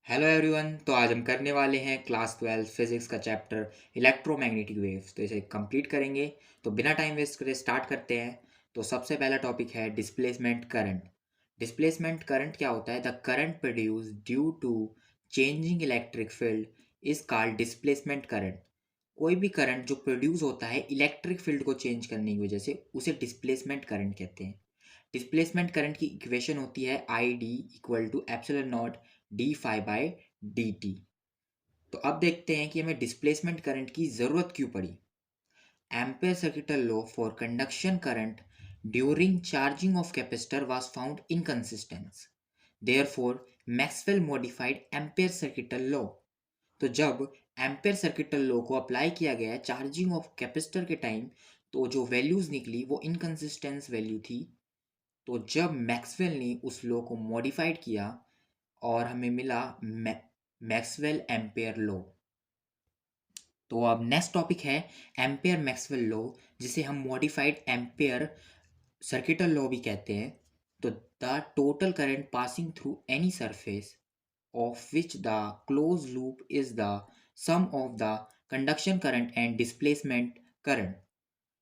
Hello everyone. तो आज हम करने वाले हैं क्लास 12 फिजिक्स का चैप्टर इलेक्ट्रोमैग्नेटिक वेव्स। तो इसे कंप्लीट करेंगे। तो बिना टाइम वेस्ट करे स्टार्ट करते हैं। तो सबसे पहला टॉपिक है डिस्प्लेसमेंट करंट। डिस्प्लेसमेंट करंट क्या होता है? The current produce due to changing electric field is called displacement current. कोई भी करंट जो प्रोड्यूस होता है इलेक्ट्रिक फील्ड को चेंज करने की वजह से उसे डिस्प्लेसमेंट करंट कहते हैं। डिस्प्लेसमेंट करंट की इक्वेशन होती है I D equal to epsilon naught D phi by D T. तो अब देखते हैं कि हमें डिस्प्लेसमेंट करंट की ज़रूरत क्यों पड़ी। Ampere circuital law for conduction current during charging of capacitor was found inconsistent, therefore Maxwell modified Ampere circuital law. तो जब एम्पेयर सर्किटल लॉ को अप्लाई किया गया चार्जिंग ऑफ कैपेसिटर के टाइम, तो जो वैल्यूज़ निकली वो इनकंसिस्टेंस वैल्यू थी। तो जब मैक्सवेल ने उस लॉ को मॉडिफाइड किया और हमें मिला मैक्सवेल एम्पेयर लॉ। तो अब नेक्स्ट टॉपिक है एम्पेयर मैक्सवेल लॉ, जिसे हम मॉडिफाइड एम्पेयर सर्किटल लॉ भी कहते हैं। तो the total current passing through any surface of which the close loop is the sum of the conduction current and displacement current.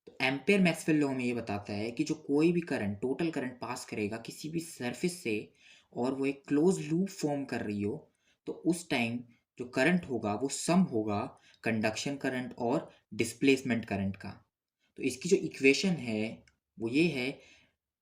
तो Ampere Maxwell law में ये बताता है कि जो कोई भी करंट टोटल करंट पास करेगा किसी भी सरफेस से और वो एक क्लोज लूप फॉर्म कर रही हो, तो उस टाइम जो करंट होगा वो सम होगा कंडक्शन करंट और डिस्प्लेसमेंट करंट का। तो इसकी जो इक्वेशन है वो ये है,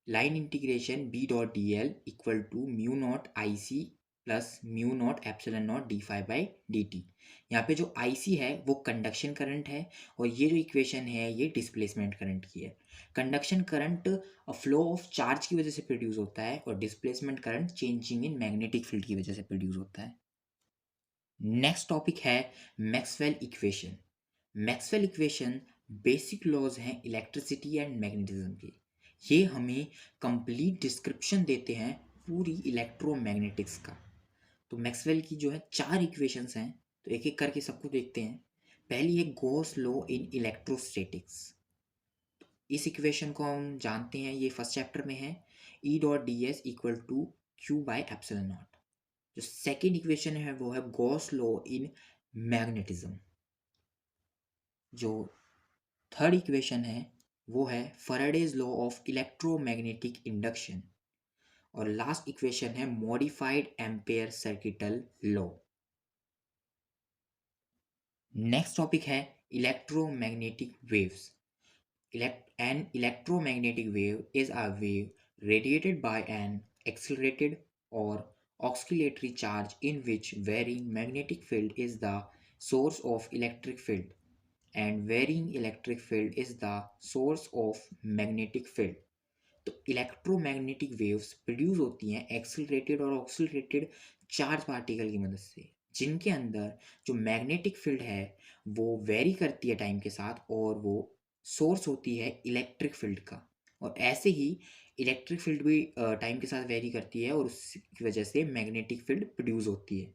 line integration B dot D L equal to mu naught I C plus mu naught epsilon naught D phi by D T. यहाँ पे जो आई सी है वो कंडक्शन करंट है और ये जो इक्वेशन है ये डिस्प्लेसमेंट करंट की है। Conduction current flow of charge की वजह से प्रोड्यूस होता है और displacement current changing in magnetic field की वजह से प्रोड्यूस होता है। नेक्स्ट टॉपिक है Maxwell equation. Maxwell equation basic laws हैं इलेक्ट्रिसिटी एंड मैग्नेटिज्म के। ये हमें कंप्लीट डिस्क्रिप्शन देते हैं पूरी इलेक्ट्रोमैग्नेटिक्स का। तो मैक्सवेल की जो है चार इक्वेशंस हैं, तो एक एक करके सबको देखते हैं। पहली है गॉस लॉ इन इलेक्ट्रोस्टैटिक्स। इस इक्वेशन को हम जानते हैं, ये फर्स्ट चैप्टर में है, E dot D S equal to Q by epsilon naught. जो सेकेंड इक्वेशन है वो है गॉस लॉ इन मैग्नेटिज्म। जो थर्ड इक्वेशन है वो है Faraday's law of electromagnetic induction. और लास्ट इक्वेशन है modified Ampere circuital law. Next topic है electromagnetic waves. An electromagnetic wave is a wave radiated by an accelerated or oscillatory charge in which varying magnetic field is the source of electric field and varying electric field is the source of magnetic field। तो electromagnetic waves produce होती हैं accelerated और ऑक्सिलरेटेड charge particle की मदद से, जिनके अंदर जो मैग्नेटिक फील्ड है वो वेरी करती है टाइम के साथ और वो सोर्स होती है इलेक्ट्रिक फील्ड का। और ऐसे ही इलेक्ट्रिक फील्ड भी टाइम के साथ वेरी करती है और उसकी वजह से मैग्नेटिक फील्ड प्रोड्यूस होती है।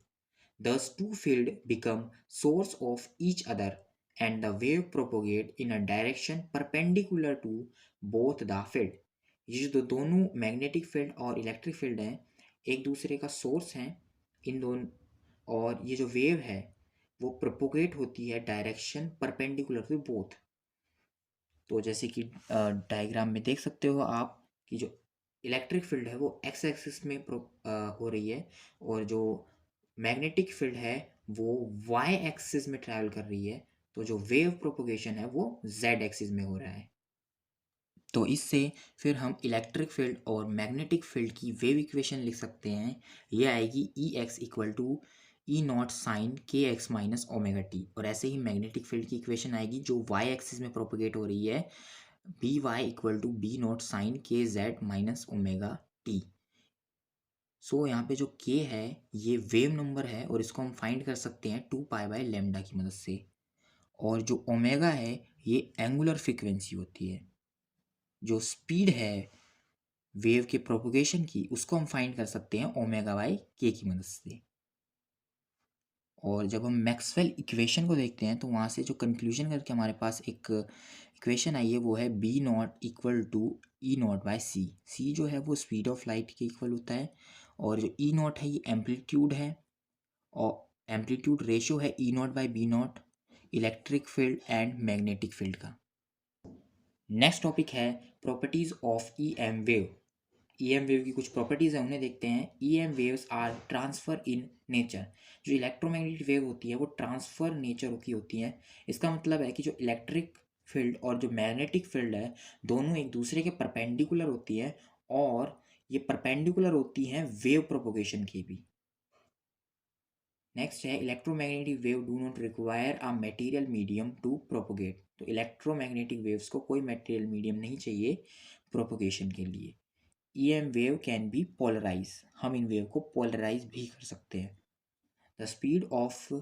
Thus two fields become source of each other and the wave propagate in a direction perpendicular to both the field। ये जो दोनों मैग्नेटिक फील्ड और इलेक्ट्रिक फील्ड हैं एक दूसरे का सोर्स हैं इन दोनों, और ये जो वेव है वो प्रोपोगेट होती है डायरेक्शन परपेंडिकुलर टू बोथ। तो जैसे कि डायग्राम में देख सकते हो आप कि जो इलेक्ट्रिक फील्ड है वो एक्स एक्सिस में हो रही है और जो मैग्नेटिक फील्ड है वो वाई एक्सिस में ट्रैवल कर रही है। तो जो वेव प्रोपोगेशन है वो जेड एक्सिस में हो रहा है। तो इससे फिर हम इलेक्ट्रिक फील्ड और मैग्नेटिक फील्ड की वेव इक्वेशन लिख सकते हैं। ये आएगी E X equal to E naught sine K X minus omega T. और ऐसे ही मैग्नेटिक फील्ड की इक्वेशन आएगी जो वाई एक्सिस में प्रोपोगेट हो रही है, B Y equal to B naught sine K Z minus omega T. So यहाँ पे जो के है ये वेव नंबर है और इसको हम फाइंड कर सकते हैं 2 पाई बाय लेमडा की मदद से। और जो ओमेगा है ये एंगुलर फ्रीक्वेंसी होती है। जो स्पीड है वेव के प्रोपोगेशन की उसको हम फाइंड कर सकते हैं ओमेगा बाई के की मदद से। और जब हम मैक्सवेल इक्वेशन को देखते हैं तो वहाँ से जो कंक्लूजन करके हमारे पास एक इक्वेशन आई है वो है B naught equal to E naught by C. C जो है वो स्पीड ऑफ लाइट के इक्वल होता है और जो ई नॉट है ये एम्पलीट्यूड है और एम्पलीट्यूड रेशियो है E naught by B naught, electric field and magnetic field का। नेक्स्ट टॉपिक है properties of E M wave. E M wave की कुछ प्रॉपर्टीज़ हैं, उन्हें देखते हैं। E M waves are transverse in nature. जो इलेक्ट्रोमैग्नेटिक वेव होती है वो ट्रांसफ़र नेचर की होती है। इसका मतलब है कि जो इलेक्ट्रिक फील्ड और जो मैग्नेटिक फील्ड है दोनों एक दूसरे के परपेंडिकुलर होती है, और ये परपेंडिकुलर होती हैं वेव प्रोपोगेशन की भी। नेक्स्ट है electromagnetic wave do not require a material medium to propagate. तो इलेक्ट्रोमैग्नेटिक वेव्स को कोई मटेरियल मीडियम नहीं चाहिए प्रोपोगेशन के लिए। E M wave can be polarise. हम इन वेव को पोलराइज भी कर सकते हैं। The speed of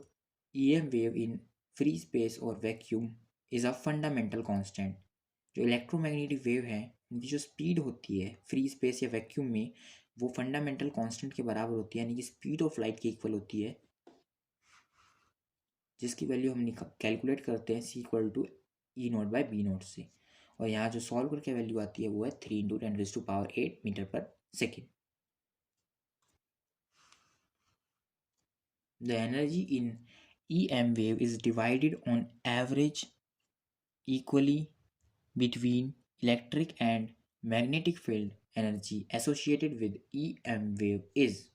E M wave in free space और vacuum is a fundamental constant. जो इलेक्ट्रोमैग्नेटिक वेव है उनकी जो स्पीड होती है फ्री स्पेस या वैक्यूम में वो फंडामेंटल कांस्टेंट के बराबर होती है, यानी कि स्पीड ऑफ लाइट के इक्वल होती है, जिसकी वैल्यू हम कैलकुलेट करते हैं C equal to E naught by B naught से। और यहाँ जो सॉल्व करके वैल्यू आती है वो है 3 × 10⁸ The energy in EM wave is divided on average equally between electric and magnetic field energy associated with EM wave is।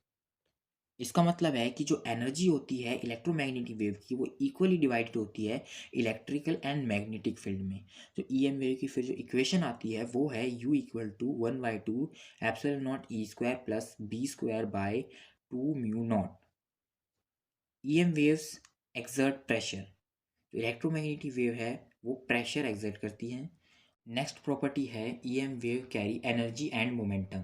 इसका मतलब है कि जो एनर्जी होती है इलेक्ट्रोमैग्नेटिक वेव की वो इक्वली डिवाइडेड होती है इलेक्ट्रिकल एंड मैग्नेटिक फील्ड में। जो ई एम वेव की फिर जो इक्वेशन आती है वो है U equal to 1/2 epsilon naught E square plus B square by 2 mu naught. E M waves exert pressure. जो इलेक्ट्रोमैग्नेटिक वेव है वो प्रेशर एक्सर्ट करती हैं। नेक्स्ट प्रॉपर्टी है E M wave carry energy and momentum.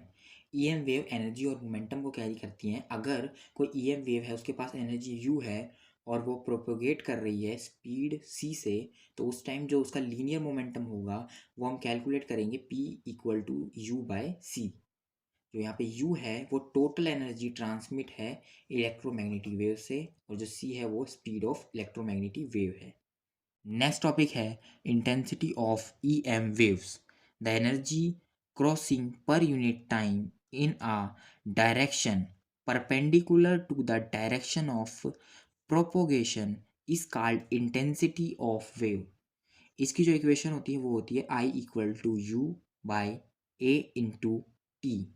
E M wave energy और momentum को carry करती हैं। अगर कोई ई एम वेव है उसके पास एनर्जी u है और वो प्रोपोगेट कर रही है स्पीड c से, तो उस टाइम जो उसका लीनियर मोमेंटम होगा वो हम कैलकुलेट करेंगे p equal to U by C. जो यहाँ पे U है वो टोटल एनर्जी ट्रांसमिट है इलेक्ट्रोमैग्नेटिक वेव से, और जो C है वो स्पीड ऑफ इलेक्ट्रोमैग्नेटिक वेव है। नेक्स्ट टॉपिक है intensity of E M waves. The energy crossing per unit time in a direction perpendicular to the direction of propagation is called intensity of wave. इसकी जो equation होती है वो होती है I equal to U by A into T.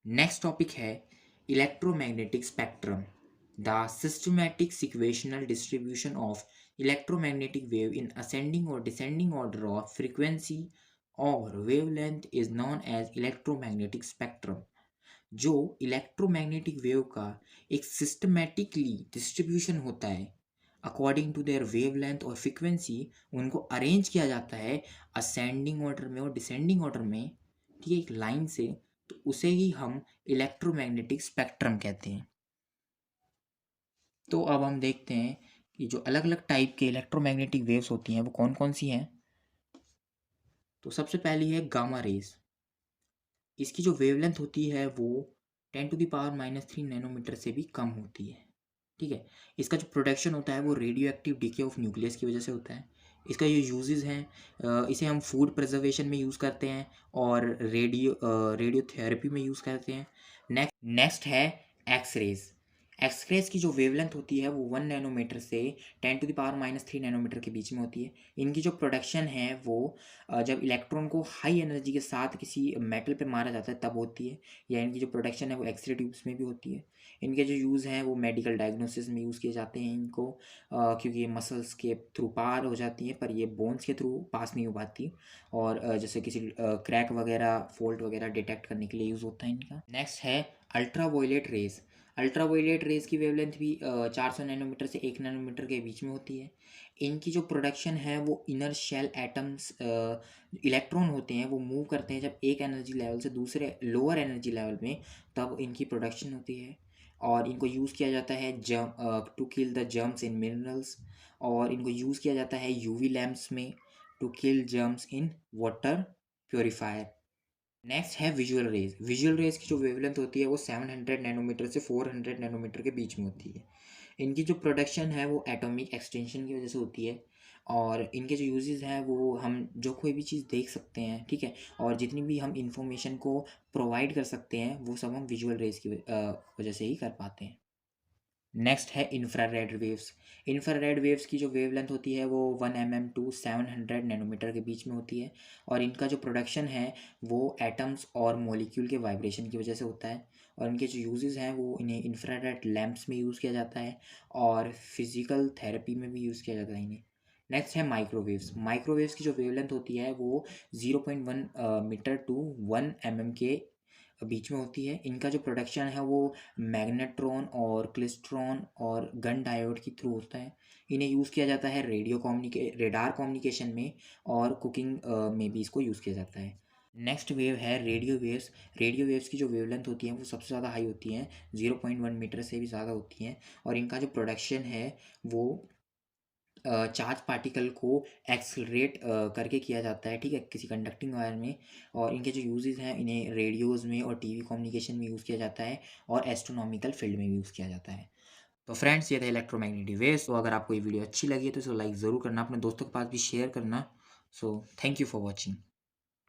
Next topic है electromagnetic spectrum. The systematic sequential distribution of electromagnetic wave in ascending और descending order of frequency और wavelength is known as electromagnetic spectrum. जो electromagnetic wave का एक systematically distribution होता है according to their wavelength और frequency, उनको अरेंज किया जाता है असेंडिंग ऑर्डर में और डिसेंडिंग ऑर्डर में, ठीक है, एक लाइन से, तो उसे ही हम इलेक्ट्रोमैग्नेटिक स्पेक्ट्रम कहते हैं। तो अब हम देखते हैं कि जो अलग अलग टाइप के इलेक्ट्रोमैग्नेटिक वेव्स होती हैं वो कौन कौन सी हैं। तो सबसे पहली है गामा रेज। इसकी जो वेवलेंथ होती है वो 10⁻³ नैनोमीटर से भी कम होती है, ठीक है। इसका जो प्रोडक्शन होता है वो radio active decay of nucleus की वजह से होता है। इसका ये यूजेस हैं, इसे हम फूड प्रिजर्वेशन में यूज़ करते हैं और रेडियोथेरेपी में यूज़ करते हैं। नेक्स्ट है एक्सरेज। एक्सरेज की जो वेवलेंथ होती है वो 1 नैनोमीटर से 10⁻³ नैनोमीटर के बीच में होती है। इनकी जो प्रोडक्शन है वो जब इलेक्ट्रॉन को हाई एनर्जी के साथ किसी मेटल पे मारा जाता है तब होती है, या इनकी जो प्रोडक्शन है वो एक्सरे ट्यूब्स में भी होती है। इनके जो यूज़ हैं वो मेडिकल डायग्नोसिस में यूज़ किए जाते हैं इनको, क्योंकि ये मसल्स के थ्रू पार हो जाती हैं पर ये बोन्स के थ्रू पास नहीं हो पाती, और जैसे किसी क्रैक वगैरह फॉल्ट वगैरह डिटेक्ट करने के लिए यूज़ होता है इनका। नेक्स्ट है अल्ट्रावायलेट रेज। अल्ट्रावायलेट रेज की वेवलेंथ भी 400 नैनोमीटर से 1 नैनोमीटर के बीच में होती है। इनकी जो प्रोडक्शन है वो इनर शेल एटम्स इलेक्ट्रॉन होते हैं वो मूव करते हैं जब एक एनर्जी लेवल से दूसरे लोअर एनर्जी लेवल में, तब इनकी प्रोडक्शन होती है। और इनको यूज़ किया जाता है to kill the germs in minerals, और इनको यूज़ किया जाता है यूवी लैम्प्स में to kill germs in water purifier. Next है विजुअल रेज। विजुअल रेज की जो वेवलेंथ होती है वो 700 नैनोमीटर से 400 नैनोमीटर के बीच में होती है। इनकी जो प्रोडक्शन है वो एटॉमिक एक्सटेंशन की वजह से होती है, और इनके जो यूजेस हैं वो हम जो कोई भी चीज़ देख सकते हैं, ठीक है, और जितनी भी हम इंफॉर्मेशन को प्रोवाइड कर सकते हैं वो सब हम विजुअल रेज की वजह से ही कर पाते हैं। नेक्स्ट है इंफ्रारेड वेव्स। इंफ्रारेड वेव्स की जो वेवलेंथ होती है वो 1 mm टू 700 नैनोमीटर के बीच में होती है, और इनका जो प्रोडक्शन है वो एटम्स और मॉलिक्यूल के वाइब्रेशन की वजह से होता है। और इनके जो यूजेस हैं वो इन्हें इंफ्रारेड लैंप्स में यूज़ किया जाता है और फिजिकल थेरेपी में भी यूज़ किया जाता है इन्हें। नेक्स्ट है माइक्रोवेव्स। माइक्रोवेव्स की जो वेवलेंथ होती है वो 0.1 मीटर टू 1 mm के बीच में होती है। इनका जो प्रोडक्शन है वो मैग्नेट्रॉन और क्लिस्ट्रॉन और गन डायोड के थ्रू होता है। इन्हें यूज़ किया जाता है रेडार कम्युनिकेशन में, और कुकिंग में भी इसको यूज़ किया जाता है। नेक्स्ट वेव है रेडियो वेव्स। रेडियो वेव्स की जो वेवलेंथ होती है वो सबसे ज़्यादा हाई होती हैं, 0.1 मीटर से भी ज़्यादा होती हैं, और इनका जो प्रोडक्शन है वो चार्ज पार्टिकल को एक्सेलरेट करके किया जाता है, ठीक है, किसी कंडक्टिंग वायर में। और इनके जो यूजेस हैं, इन्हें रेडियोज़ में और टीवी कम्युनिकेशन में यूज़ किया जाता है, और एस्ट्रोनॉमिकल फील्ड में भी यूज़ किया जाता है। तो फ्रेंड्स, ये था इलेक्ट्रोमैग्नेटिक वेव्स। तो अगर आपको ये वीडियो अच्छी लगी है तो इसे लाइक ज़रूर करना, अपने दोस्तों के पास भी शेयर करना। So thank you for watching.